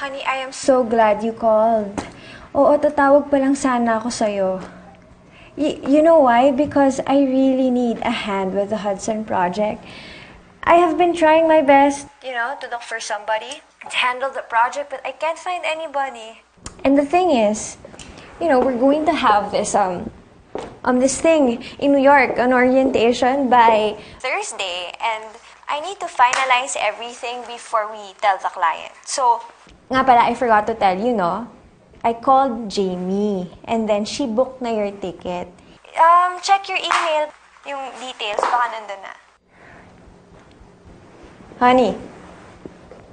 Honey, I am so glad you called. Oo, tatawag pa lang sana ako sa'yo. You know why? Because I really need a hand with the Hudson project. I have been trying my best, to look for somebody to handle the project, but I can't find anybody. And the thing is, we're going to have this thing in New York, an orientation by Thursday, and I need to finalize everything before we tell the client. So, nga pala, I forgot to tell you, no? I called Jamie, and then she booked na your ticket. Check your email, yung details, baka nandun na. Honey,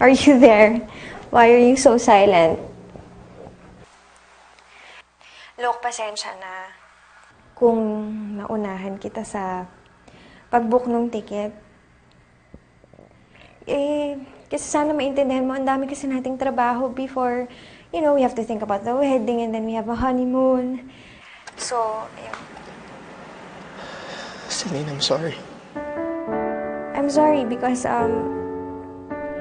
are you there? Why are you so silent? Look, pasensya na. Kung naunahan kita sa pag-book ng ticket, kasi sana maintindihan mo, ang dami kasi nating trabaho before, we have to think about the wedding and then we have a honeymoon. So, Celine, I'm sorry. I'm sorry because,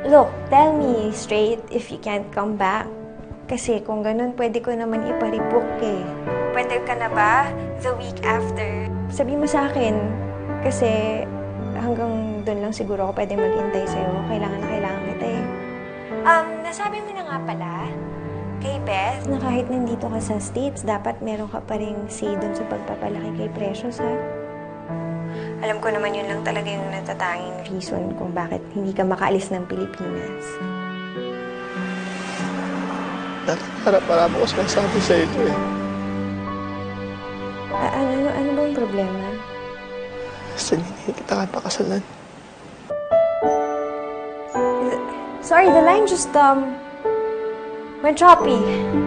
look, tell me straight if you can't come back. Kasi kung ganun, pwede ko naman iparebook eh. Pwede ka na ba the week after? Sabi mo sa akin, kasi hanggang doon lang siguro ako pwede maghintay sa'yo. Kailangan na kailangan kita eh. Nasabi mo na nga pala kay Beth na kahit nandito ka sa States, dapat meron ka pa ring say doon sa pagpapalaki kay Precious, ha? Alam ko naman yun lang talaga yung natatanging reason kung bakit hindi ka makaalis ng Pilipinas. Para mo ko sinasabi sa ito eh. Ano bang problema? Celine, hindi kita kapakasalan. Sorry, the line just, went choppy.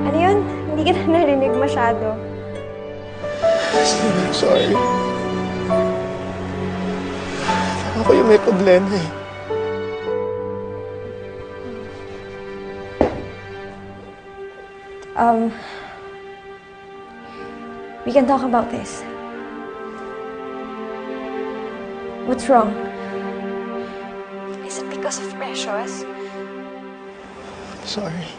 Ano yun? Hindi ka na narinig masyado. Celine, I'm sorry. Ako yung may problema eh. We can talk about this. What's wrong? Is it because of Precious? I'm sorry.